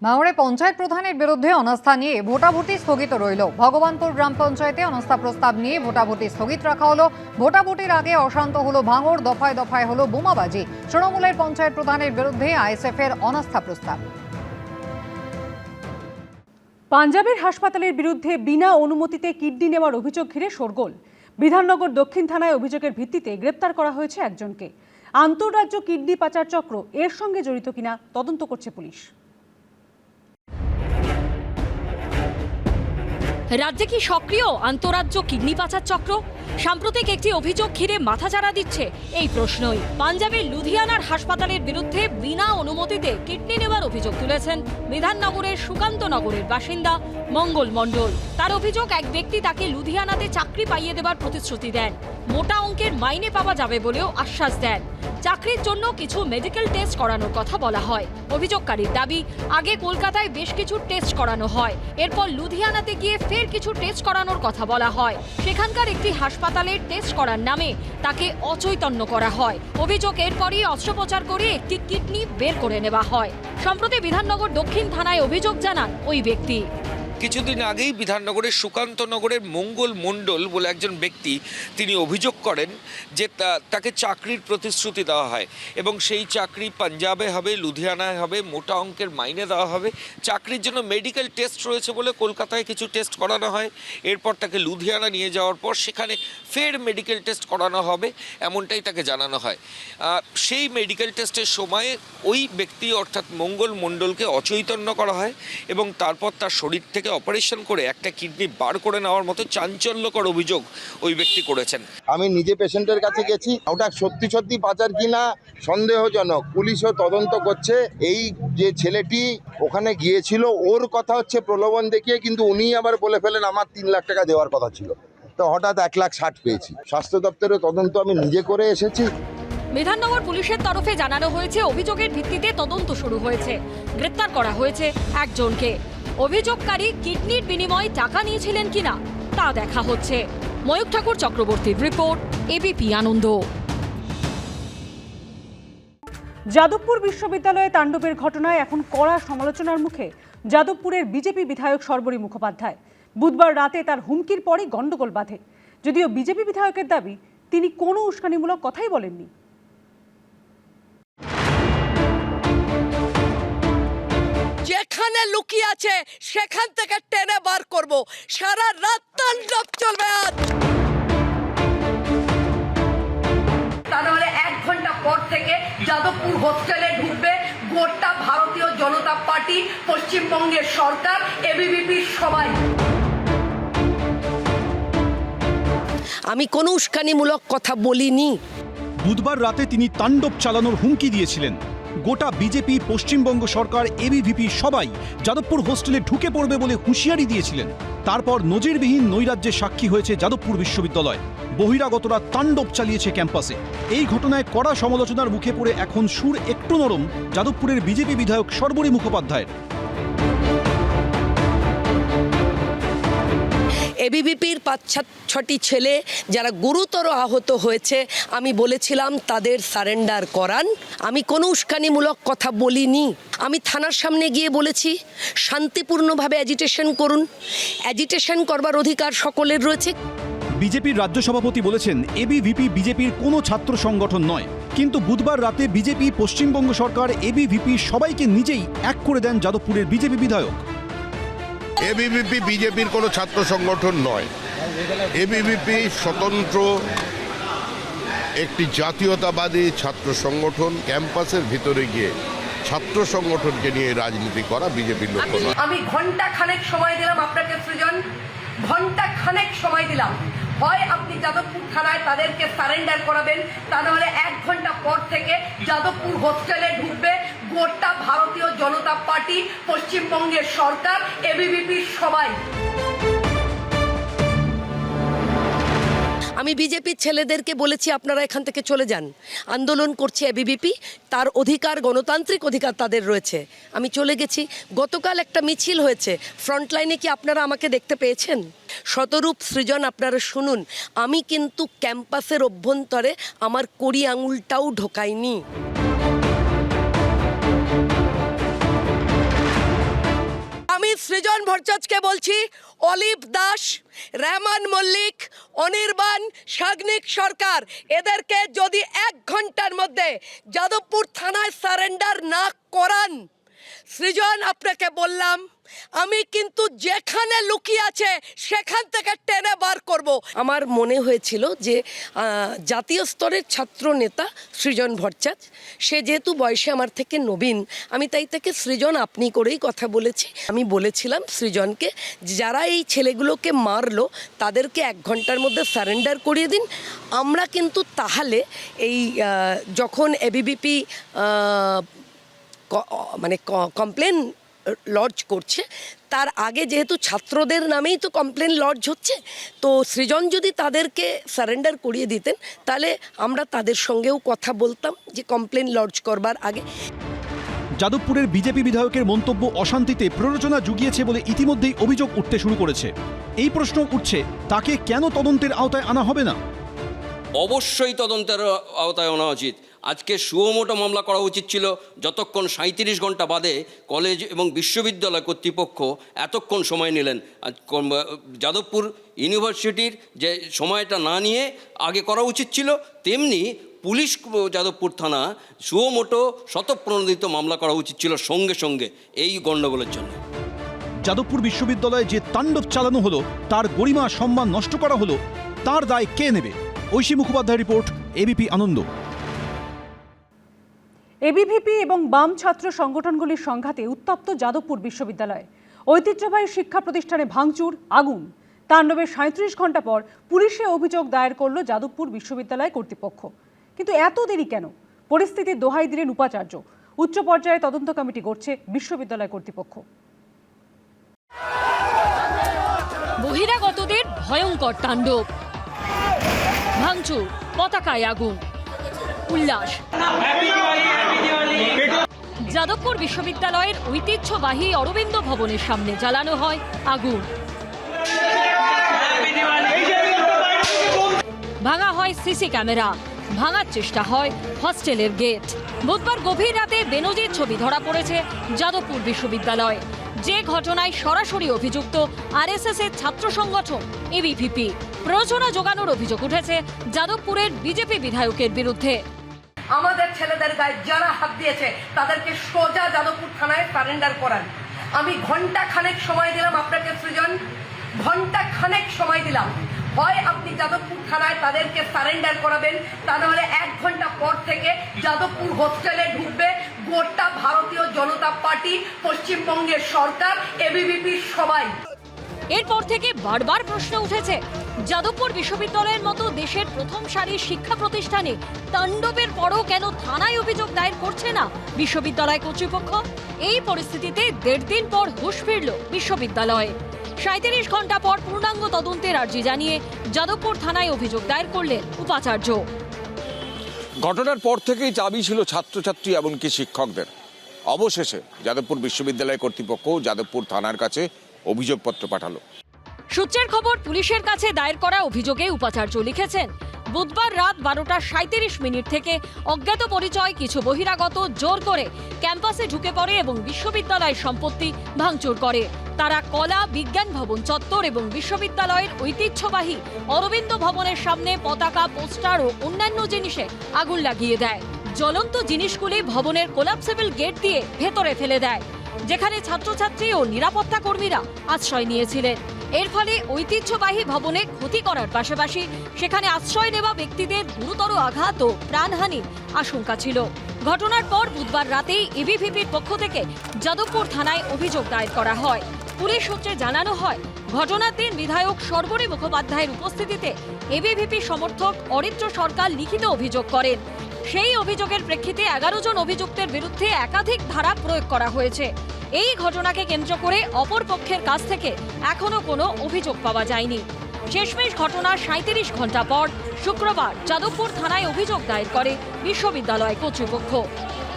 ভাঙড়ে পঞ্চায়েত প্রধানের বিরুদ্ধে অনাস্থা নিয়ে ভোটাভুটি স্থগিত রইল। ভগবানপুর গ্রাম পঞ্চায়েতে অনাস্থা প্রস্তাব নিয়ে ভোটাভুটি স্থগিত রাখা হলো। ভোটাভুটির আগে অশান্ত হলো ভাঙড়, দফায় দফায় হলো বোমাবাজি। তৃণমূলের পঞ্চায়েত প্রধানের বিরুদ্ধে আইএসএফ এর অনাস্থা প্রস্তাব। পাঞ্জাবের হাসপাতালের বিরুদ্ধে বিনা অনুমতিতে কিডনি নেওয়ার অভিযোগ ঘিরে শোরগোল। বিধাননগর দক্ষিণ থানায় অভিযোগের ভিত্তিতে গ্রেপ্তার করা হয়েছে একজনকে। আন্তঃরাজ্য কিডনি পাচার চক্র এর সঙ্গে জড়িত কিনা তদন্ত করছে পুলিশ। রাজ্যে কি সক্রিয় আন্তঃরাজ্য কিডনি পাচার চক্র? সাম্প্রতিক একটি অভিযোগ ঘিরে মাথাচাড়া দিচ্ছে এই প্রশ্নই। পাঞ্জাবের লুধিয়ানার হাসপাতালের বিরুদ্ধে বিনা অনুমতিতে কিডনি নেওয়ার অভিযোগ তুলেছেন বিধাননগরের সুকান্তনগরের বাসিন্দা মঙ্গল মণ্ডল। তার অভিযোগ, এক ব্যক্তি তাকে লুধিয়ানাতে চাকরি পাইয়ে দেবার প্রতিশ্রুতি দেন, মোটা অঙ্কের মাইনে পাওয়া যাবে বলেও আশ্বাস দেন। চাকরির জন্য কিছু মেডিকেল টেস্ট করানোর কথা বলা হয়। অভিযোগকারীর দাবি, আগে কলকাতায় বেশ কিছু টেস্ট করানো হয়, এরপর লুধিয়ানাতে গিয়ে ফের কিছু টেস্ট করানোর কথা বলা হয়। সেখানকার একটি হাসপাতালের টেস্ট করার নামে তাকে অচৈতন্য করা হয়। অভিযোগ, এরপরই অস্ত্রোপচার করে একটি কিডনি বের করে নেওয়া হয়। সম্প্রতি বিধাননগর দক্ষিণ থানায় অভিযোগ জানান ওই ব্যক্তি। কিছুদিন আগেই বিধাননগরের সুকান্তনগরের মঙ্গল মণ্ডল বলে একজন ব্যক্তি, তিনি অভিযোগ করেন যে তাকে চাকরির প্রতিশ্রুতি দেওয়া হয় এবং সেই চাকরি পাঞ্জাবে হবে, লুধিয়ানায় হবে, মোটা অঙ্কের মাইনে দেওয়া হবে। চাকরির জন্য মেডিকেল টেস্ট রয়েছে বলে কলকাতায় কিছু টেস্ট করানো হয়, এরপর তাকে লুধিয়ানা নিয়ে যাওয়ার পর সেখানে ফের মেডিকেল টেস্ট করানো হবে, এমনটাই তাকে জানানো হয়। সেই মেডিকেল টেস্টের সময় ওই ব্যক্তি অর্থাৎ মঙ্গল মণ্ডলকে অচৈতন্য করা হয় এবং তারপর তার শরীর থেকে অপারেশন করে একটা কিডনি বার করে নেওয়ার মতো চাঞ্চল্যকর অভিযোগ ওই ব্যক্তি করেছেন। আমি নিজে পেশেন্টের কাছে গেছি, ওটা সত্যি সত্যি পাচার কিনা সন্দেহজনক, পুলিশও তদন্ত করছে। এই যে ছেলেটি ওখানে গিয়েছিল, ওর কথা হচ্ছে প্রলোভন দেখিয়ে, কিন্তু উনি আবার বলে ফেলেন আমার 3 লাখ টাকা দেওয়ার কথা ছিল, তো হঠাৎ 1,60,000 পেয়েছি। স্বাস্থ্য দপ্তরের তদন্ত আমি নিজে করে এসেছি। বিধাননগর পুলিশের তরফে জানানো হয়েছে, অভিযোগের ভিত্তিতে তদন্ত শুরু হয়েছে। গ্রেপ্তার করা হয়েছে একজনকে। অভিযোগকারী কিডনির বিনিময়ে টাকা নিয়েছিলেন কিনা তা দেখা হচ্ছে। ময়ূক ঠাকুর চক্রবর্তীর রিপোর্ট, এবিপি আনন্দ। যাদবপুর বিশ্ববিদ্যালয়ে তাণ্ডবের ঘটনায় এখন কড়া সমালোচনার মুখে যাদবপুরের বিজেপি বিধায়ক সর্বরী মুখোপাধ্যায়। বুধবার রাতে তার হুমকির পরই গন্ডগোল বাধে। যদিও বিজেপি বিধায়কের দাবি, তিনি কোনো উস্কানিমূলক কথাই বলেননি। যেখানে লুকিয়ে আছে সেখান থেকে টেনে বার করব। সারা রাত তাণ্ডব চলবে আজ। তাহলে 1 ঘন্টা পর থেকে যাদবপুর হোস্টেলে ঢুকবে গোটা ভারতীয় জনতা পার্টি, পশ্চিমবঙ্গের সরকার, এবিভিপি সবাই। আমি কোনো উস্কানিমূলক কথা বলিনি। বুধবার রাতে তিনি তাণ্ডব চালানোর হুমকি দিয়েছিলেন। গোটা বিজেপি, পশ্চিমবঙ্গ সরকার, এবিভিপি সবাই যাদবপুর হোস্টেলে ঢুকে পড়বে বলে হুঁশিয়ারি দিয়েছিলেন। তারপর নজিরবিহীন নৈরাজ্যের সাক্ষী হয়েছে যাদবপুর বিশ্ববিদ্যালয়। বহিরাগতরা তাণ্ডব চালিয়েছে ক্যাম্পাসে। এই ঘটনায় কড়া সমালোচনার মুখে পড়ে এখন সুর একটু নরম যাদবপুরের বিজেপি বিধায়ক সর্বরী মুখোপাধ্যায়ের। এবিভিপির 5-6টি ছেলে যারা গুরুতর আহত হয়েছে, আমি বলেছিলাম তাদের সারেন্ডার করান। আমি কোনো উস্কানিমূলক কথা বলিনি। আমি থানার সামনে গিয়ে বলেছি শান্তিপূর্ণভাবে অ্যাজিটেশন করুন। অ্যাজিটেশন করবার অধিকার সকলের রয়েছে। বিজেপির রাজ্য সভাপতি বলেছেন, এবিভিপি বিজেপির কোনো ছাত্র সংগঠন নয়। কিন্তু বুধবার রাতে বিজেপি, পশ্চিমবঙ্গ সরকার, এবিভিপি সবাইকে নিজেই এক করে দেন যাদবপুরের বিজেপি বিধায়ক। এবিভিপি বিজেপির কোনো ছাত্র সংগঠন নয়। এবিভিপি স্বতন্ত্র একটি জাতীয়তাবাদী ছাত্র সংগঠন। ক্যাম্পাসের ভিতরে গিয়ে ছাত্র সংগঠনকে নিয়ে রাজনীতি করা বিজেপির লক্ষ্য নয়। আমি ঘন্টা খানেক সময় দিলাম আপনাকে সৃজন, ঘন্টা খানেক সময় দিলাম। হয় আপনি যাদবপুর থানায় তাদেরকে সারেন্ডার করাবেন, তা নাহলে 1 ঘন্টা পর থেকে যাদবপুর হোস্টেলে ঢুকবে গোটা ভারতীয় জনতা পার্টি, পশ্চিমবঙ্গের সরকার, এবিভিপি সবাই। আমি বিজেপির ছেলেদেরকে বলেছি আপনারা এখান থেকে চলে যান। আন্দোলন করছে এবিভিপি, তার অধিকার, গণতান্ত্রিক অধিকার তাদের রয়েছে। আমি চলে গেছি। গতকাল একটা মিছিল হয়েছে, ফ্রন্টলাইনে কি আপনারা আমাকে দেখতে পেয়েছেন? শতরূপ সৃজন, আপনারা শুনুন, আমি কিন্তু ক্যাম্পাসের অভ্যন্তরে আমার কড়ি আঙুলটাও ঢোকাইনি। সৃজন ভট্টাচার্যকে বলছি, অলিভ দাস, রহমান মল্লিক, অনির্বাণ, সাগ্নিক সরকার, এদেরকে যদি 1 ঘন্টার মধ্যে যাদবপুর থানায় সারেন্ডার না করান, সৃজন আপনাকে বললাম আমি কিন্তু যেখানে লুকিয়ে আছে সেখান থেকে টেনে বার করব। আমার মনে হয়েছিল যে জাতীয় স্তরের ছাত্র নেতা সৃজন ভট্টাচার্য, সে যেহেতু বয়সে আমার থেকে নবীন, আমি তাই থেকে সৃজন আপনি করেই কথা বলেছি। আমি বলেছিলাম সৃজনকে, যারা এই ছেলেগুলোকে মারলো তাদেরকে 1 ঘন্টার মধ্যে সারেন্ডার করিয়ে দিন। আমরা কিন্তু তাহলে এই যখন এবিভিপি মানে কমপ্লেন লজ করছে, তার আগে যেহেতু ছাত্রদের নামেই তো কমপ্লেন লজ হচ্ছে, তো সৃজন যদি তাদেরকে সারেন্ডার করিয়ে দিতেন তাহলে আমরা তাদের সঙ্গেও কথা বলতাম যে কমপ্লেন লজ করবার আগে। যাদবপুরের বিজেপি বিধায়কের মন্তব্য অশান্তিতে প্ররোচনা জুগিয়েছে বলে ইতিমধ্যেই অভিযোগ উঠতে শুরু করেছে। এই প্রশ্ন উঠছে, তাকে কেন তদন্তের আওতায় আনা হবে না? অবশ্যই তদন্তের আওতায় আনা উচিত। আজকে সুমোটো মামলা করা উচিত ছিল, যতক্ষণ 37 ঘন্টা বাদে কলেজ এবং বিশ্ববিদ্যালয় কর্তৃপক্ষ এতক্ষণ সময় নিলেন। যাদবপুর ইউনিভার্সিটির যে সময়টা না নিয়ে আগে করা উচিত ছিল, তেমনি পুলিশ যাদবপুর থানা সুমোটো স্বতঃপ্রণোদিত মামলা করা উচিত ছিল সঙ্গে সঙ্গে এই গণ্ডগোলের জন্য। যাদবপুর বিশ্ববিদ্যালয়ে যে তাণ্ডব চালানো হলো, তার গরিমা সম্মান নষ্ট করা হলো, তার দায় কে নেবে? ঐশী মুখোপাধ্যায় রিপোর্ট, এবিপি আনন্দ। এবিভিপি এবং বাম ছাত্র সংগঠনগুলির সংঘাতে উত্তপ্ত যাদবপুর বিশ্ববিদ্যালয়। ঐতিহ্যবাহী শিক্ষা প্রতিষ্ঠানে ভাঙচুর, আগুন। তাণ্ডবের 37 ঘন্টা পর পুলিশে অভিযোগ দায়ের করল যাদবপুর বিশ্ববিদ্যালয় কর্তৃপক্ষ। কিন্তু এত দেরি কেন? পরিস্থিতির দোহাই দিলেন উপাচার্য। উচ্চ পর্যায়ে তদন্ত কমিটি গড়ছে বিশ্ববিদ্যালয় কর্তৃপক্ষ। বহিরাগতদের ভয়ঙ্কর তাণ্ডব, ভাঙচুর, পতাকায় আগুন, উল্লাস। যাদবপুর বিশ্ববিদ্যালয়ের ঐতিহ্যবাহী অরবিন্দ ভবনের সামনে জ্বালানো হয় আগুন, ভাঙা হয় সিসি ক্যামেরা, ভাঙার চেষ্টা হয় হস্টেলের গেট। বুধবার গভীর রাতে বেনজির ছবি ধরা পড়েছে যাদবপুর বিশ্ববিদ্যালয়, যে ঘটনায় সরাসরি অভিযুক্ত আরএসএস এর ছাত্র সংগঠন এবিভিপি। প্ররোচনা জোগানোর অভিযোগ উঠেছে যাদবপুরের বিজেপি বিধায়কের বিরুদ্ধে। আমাদের ছেলেদের গায়ে যারা হাত দিয়েছে তাদেরকে সোজা যাদবপুর থানায় সারেন্ডার করান। আমি ঘন্টা খানেক সময় দিলাম আপনাকে সৃজন, ঘন্টা খানেক সময় দিলাম। হয় আপনি যাদবপুর থানায় তাদেরকে সারেন্ডার করাবেন, তা নাহলে 1 ঘন্টা পর থেকে যাদবপুর হোস্টেলে ঢুকবে গোটা ভারতীয় জনতা পার্টি, পশ্চিমবঙ্গের সরকার, এবিভিপি সবাই। এরপর থেকে বারবার প্রশ্ন উঠেছে, যাদবপুর বিশ্ববিদ্যালয়ের মতো দেশের প্রথম সারির শিক্ষা প্রতিষ্ঠানে তাণ্ডবের পরও কেন থানায় অভিযোগ দায়ের করছে না বিশ্ববিদ্যালয় কর্তৃপক্ষ? এই পরিস্থিতিতে 1.5 দিন পর হুঁশ ফিরল বিশ্ববিদ্যালয়ে। 37 ঘন্টা পর পূর্ণাঙ্গ তদন্তের আর্জি জানিয়ে যাদবপুর থানায় অভিযোগ দায়ের করলেন উপাচার্য। ঘটনার পর থেকেই দাবি ছিল ছাত্রছাত্রী এমনকি শিক্ষকদের। অবশেষে যাদবপুর বিশ্ববিদ্যালয় কর্তৃপক্ষ যাদবপুর থানার কাছে অভিযোগপত্র পাঠালো। সূত্রের খবর, পুলিশের কাছে দায়ের করা অভিযোগে উপাচার্য লিখেছেন, বুধবার রাত 12:37 থেকে অজ্ঞাত পরিচয় কিছু বহিরাগত জোর করে ক্যাম্পাসে ঢুকে পড়ে এবং বিশ্ববিদ্যালয়ের সম্পত্তি ভাঙচুর করে। তারা কলা বিজ্ঞান ভবন চত্বর এবং বিশ্ববিদ্যালয়ের ঐতিহ্যবাহী অরবিন্দ ভবনের সামনে পতাকা, পোস্টার ও অন্যান্য জিনিসে আগুন লাগিয়ে দেয়। জ্বলন্ত জিনিসগুলি ভবনের কোলাপসেবল গেট দিয়ে ভেতরে ফেলে দেয়, যেখানে ছাত্রছাত্রী ও নিরাপত্তা কর্মীরা আশ্রয় নিয়েছিলেন। এর ফলে ঐতিহ্যবাহী ভবনে ক্ষতি করার পাশাপাশি সেখানে আশ্রয় নেওয়া ব্যক্তিদের গুরুতর আঘাত ও প্রাণহানির আশঙ্কা ছিল। ঘটনার পর বুধবার রাতেই এবিভিপির পক্ষ থেকে যাদবপুর থানায় অভিযোগ দায়ের করা হয়। পুলিশ সূত্রে জানানো হয়, ঘটনার দিন বিধায়ক সর্বরী মুখোপাধ্যায়ের উপস্থিতিতে এবিভিপি সমর্থক অরিত্র সরকার লিখিত অভিযোগ করেন। সেই অভিযোগের প্রেক্ষিতে 11 জন অভিযুক্তের বিরুদ্ধে একাধিক ধারা প্রয়োগ করা হয়েছে। এই ঘটনাকে কেন্দ্র করে অপর পক্ষের কাছ থেকে এখনো কোনো অভিযোগ পাওয়া যায়নি। শেষমেশ ঘটনার 37 ঘন্টা পর শুক্রবার যাদবপুর থানায় অভিযোগ দায়ের করে বিশ্ববিদ্যালয় কর্তৃপক্ষ।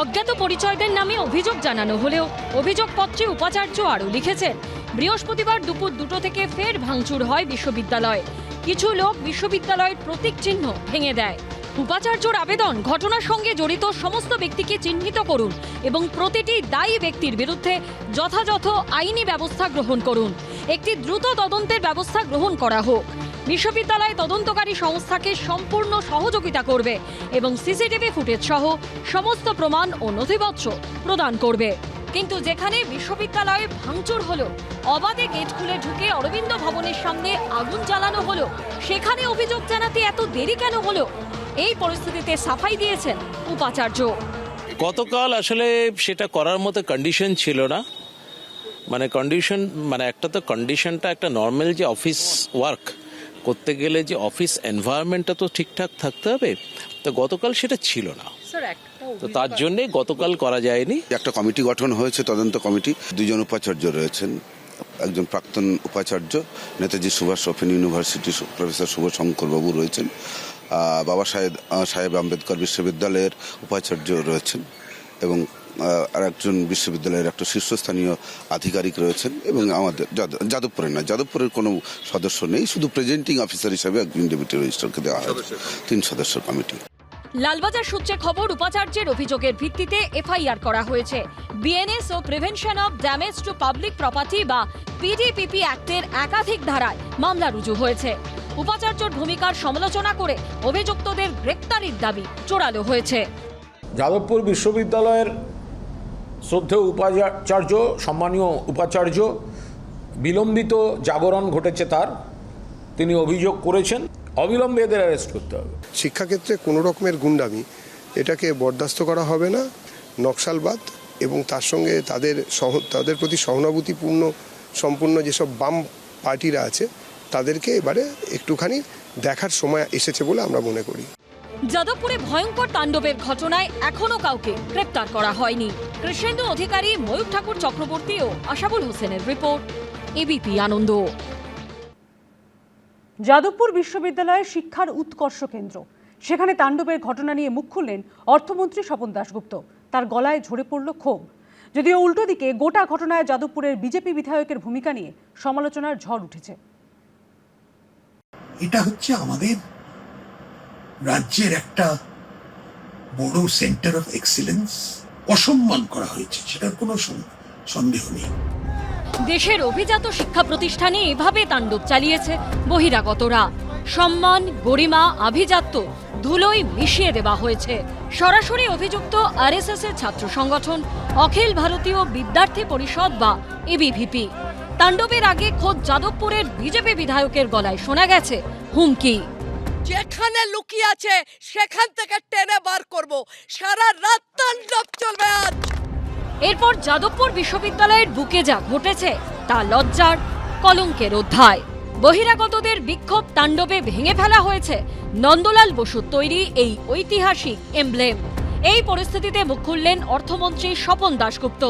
অজ্ঞাত পরিচয়দের নামে অভিযোগ জানানো হলেও অভিযোগপত্রে উপাচার্য আরও লিখেছেন, বৃহস্পতিবার দুপুর 2টো থেকে ফের ভাঙচুর হয় বিশ্ববিদ্যালয়ে। কিছু লোক বিশ্ববিদ্যালয়ের প্রতীক চিহ্ন ভেঙে দেয়। উপাচার্যর আবেদন, ঘটনার সঙ্গে জড়িত সমস্ত ব্যক্তিকে চিহ্নিত করুন এবং প্রতিটি দায়ী ব্যক্তির বিরুদ্ধে যথাযথ আইনি ব্যবস্থা গ্রহণ করুন। একটি দ্রুত তদন্তের ব্যবস্থা গ্রহণ করা হোক। বিশ্ববিদ্যালয় তদন্তকারী সংস্থাকে সম্পূর্ণ সহযোগিতা করবে এবং সিসিটিভি ফুটেজ সহ সমস্ত প্রমাণ ও নথিপত্র প্রদান করবে। কিন্তু যেখানে বিশ্ববিদ্যালয়ে ভাঙচুর হলো, অবাধে গেট খুলে ঢুকে অরবিন্দ ভবনের সামনে আগুন জ্বালানো হলো, সেখানে অভিযোগ জানাতে এত দেরি কেন হলো? এই পরিস্থিতিতে সাফাই দিয়েছেন উপাচার্য। গতকাল আসলে সেটা করার মতো কন্ডিশন ছিল না। একটা তো কন্ডিশনটা একটা নর্মাল যে অফিস ওয়ার্ক করতে গেলে যে অফিস এনভায়রনমেন্টটা তো ঠিকঠাক থাকতে হবে, তো গতকাল সেটা ছিল না। তো তার জন্যে গতকাল করা যায়নি। একটা কমিটি গঠন হয়েছে, তদন্ত কমিটি। 2 জন উপাচার্য রয়েছেন, একজন প্রাক্তন উপাচার্য Netaji Subhas open university professor Subha Shankar babu রয়েছেন, বাবা সাহেব আম্বেদকর বিশ্ববিদ্যালয়ের উপাচার্য রয়েছেন এবং আর একজন বিশ্ববিদ্যালয়ের একটা শীর্ষস্থানীয় আধিকারিক রয়েছেন এবং আমাদের যাদবপুরের কোনো সদস্য নেই, শুধু প্রেজেন্টিং অফিসার হিসেবে একজন ডেপুটি রেজিস্ট্রারকে দেওয়া হয়েছে। 3 সদস্যের কমিটি। লালবাজার সূত্রে খবর, উপাচার্যের অভিযোগের ভিত্তিতে এফআইআর করা হয়েছে। বিএনএস ও prevention of damage to public property বা পিডিপিপি অ্যাক্টের একাধিক ধারায় মামলা রুজু হয়েছে। উপাচার্যর ভূমিকার সমালোচনা করে অভিযুক্তদের গ্রেপ্তারির দাবি জোরালো হয়েছে। যাদবপুর বিশ্ববিদ্যালয়ের শ্রদ্ধেয় উপাচার্য, সম্মানীয় উপাচার্য, বিলম্বিত জাগরণ ঘটেছে তার, তিনি অভিযোগ করেছেন, অবিলম্বে এদের অ্যারেস্ট করতে হবে। শিক্ষাক্ষেত্রে কোনো রকমের গুন্ডামি এটাকে বরদাস্ত করা হবে না। নকশালবাদ এবং তার সঙ্গে তাদের প্রতি সহানুভূতিপূর্ণ সম্পূর্ণ যেসব বাম পার্টিরা আছে তাদেরকে এবারে একটুখানি দেখার সময় এসেছে বলে আমরা মনে করি। যাদবপুরে ভয়ঙ্কর তাণ্ডবের ঘটনায় এখনো কাউকে গ্রেপ্তার করা হয়নি। কৃষ্ণেন্দু অধিকারী, ময়ূর ঠাকুর চক্রবর্তী ও আশাবুল হোসেনের রিপোর্ট, এবিপি আনন্দ। যাদবপুর বিশ্ববিদ্যালয়ের শিক্ষার উৎকর্ষ কেন্দ্র, সেখানে তাণ্ডবের ঘটনা নিয়ে মুখ খুললেন অর্থমন্ত্রী স্বপন দাশগুপ্ত। তার গলায় ঝরে পড়ল ক্ষোভ। যদিও উল্টো দিকে গোটা ঘটনায় যাদবপুরের বিজেপি বিধায়কের ভূমিকা নিয়ে সমালোচনার ঝড় উঠেছে। এটা হচ্ছে আমাদের রাজ্যের একটা বড় সেন্টার অফ এক্সিলেন্স, অসম্মান করা হয়েছে, সেটার কোনো সন্দেহ নেই। দেশের অভিজাত শিক্ষা প্রতিষ্ঠানে এভাবে তাণ্ডব চালিয়েছে বহিরাগতরা। সম্মান, গরিমা, আভিজাত্য ধুলোয় মিশিয়ে দেওয়া হয়েছে। সরাসরি অভিযুক্ত আরএসএস এর ছাত্র সংগঠন অখিল ভারতীয় বিদ্যার্থী পরিষদ বা এবিভিপি। তাণ্ডবের আগে খোদ যাদবপুরের বিজেপি বিধায়কের গলায় শোনা গেছে হুমকি। যেখানে লুকিয়ে আছে সেখান থেকে টেনে বার করব, সারা রাত তাণ্ডব চলবে আজ। এরপর যাদবপুর বিশ্ববিদ্যালয়ের বুকে যা ঘটেছে তা লজ্জার, কলঙ্কের অধ্যায়। বহিরাগতদের বিক্ষোভ তাণ্ডবে ভেঙে ফেলা হয়েছে নন্দলাল বসুর তৈরি এই ঐতিহাসিক এমব্লেম। এই পরিস্থিতিতে মুখ খুললেন অর্থমন্ত্রী স্বপন দাশগুপ্ত।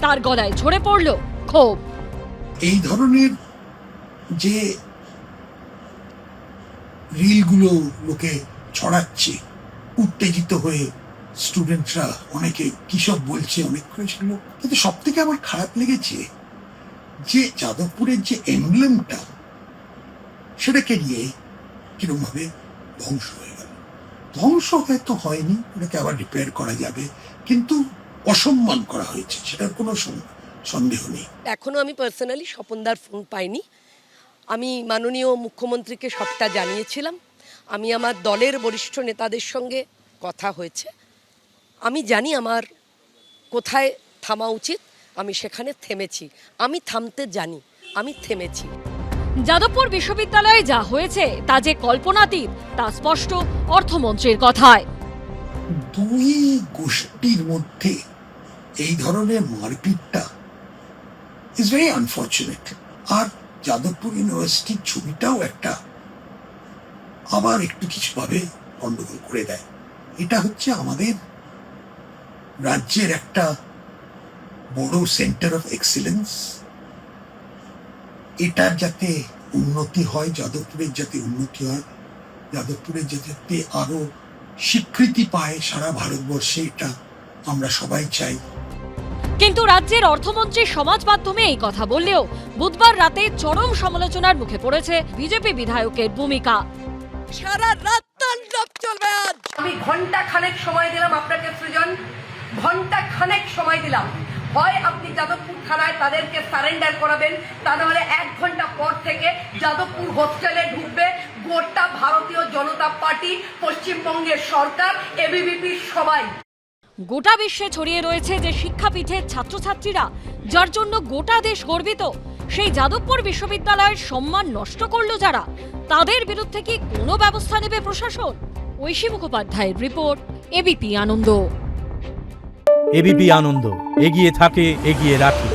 তার গলায় ঝরে পড়ল ক্ষোভ। এই ধরনের যে রিলগুলো লোকে ছড়াচ্ছে, উত্তেজিত হয়ে স্টুডেন্টরা অনেকে কিসব বলছে, অনেক করেছিল, কিন্তু সব থেকে আমার খারাপ লেগেছে যে যাদবপুরের যে এমব্লেমটা সেটাকে নিয়ে কিরকম ভাবে ধ্বংস হয়ে গেল। ধ্বংস হয়তো হয়নি, ওটাকে আবার রিপেয়ার করা যাবে, কিন্তু অসম্মান করা হয়েছে, সেটার কোনো সন্দেহ নেই। এখনো আমি পার্সোনালি স্বপনদার ফোন পাইনি। আমি মাননীয় মুখ্যমন্ত্রীকে সবটা জানিয়েছিলাম। আমি আমার দলের বরিষ্ঠ নেতাদের সঙ্গে কথা হয়েছে। আমি জানি আমার কোথায় থামা উচিত, আমি সেখানে থেমেছি। আমি থামতে জানি, আমি থেমেছি। যাদবপুর বিশ্ববিদ্যালয়ে যা হয়েছে তা যে কল্পনাতীত তা স্পষ্ট অর্থমন্ত্রীর কথায়। 2 গোষ্ঠীর মধ্যে এই ধরনের মারপিটটা ইজ ভেরি আনফর্চুনেট। আর যাদবপুর ইউনিভার্সিটির ছবিটাও একটা আবার একটু কিছুভাবে গন্ডগোল করে দেয়। এটা হচ্ছে আমাদের রাজ্যের একটা বড় সেন্টার অফ এক্সিলেন্স, এটার যাতে উন্নতি হয়, যাদবপুরের যাতে উন্নতি হয়, যাদবপুরের যাতে আরো স্বীকৃতি পায় সারা ভারতবর্ষে, এটা আমরা সবাই চাই। কিন্তু রাজ্যের অর্থমন্ত্রী সমাজ মাধ্যমে এই কথা বললেও বুধবার রাতে চরম সমালোচনার মুখে পড়েছে বিজেপি বিধায়কের ভূমিকা। সারা রাত তাণ্ডব চলবে আজ। আমি ঘন্টা খানেক সময় দিলাম আপনাকে সৃজন, ঘন্টা খানেক সময় দিলাম। হয় আপনি যাদবপুর থানায় তাদেরকে সারেন্ডার করাবেন, তা নাহলে 1 ঘন্টা পর থেকে যাদবপুর হোস্টেলে ঢুকবে গোটা ভারতীয় জনতা পার্টি, পশ্চিমবঙ্গের সরকার, এবিভিপি সবাই। গোটা বিশ্বে ছড়িয়ে রয়েছে যে শিক্ষাপীঠের ছাত্রছাত্রীরা, যার জন্য গোটা দেশ গর্বিত, সেই যাদবপুর বিশ্ববিদ্যালয়ের সম্মান নষ্ট করলো যারা, তাদের বিরুদ্ধে কি কোনো ব্যবস্থা নেবে প্রশাসন? ঐশী মুখোপাধ্যায়ের রিপোর্ট, এবিপি আনন্দ। এবিপি আনন্দ, এগিয়ে থাকে, এগিয়ে রাখে।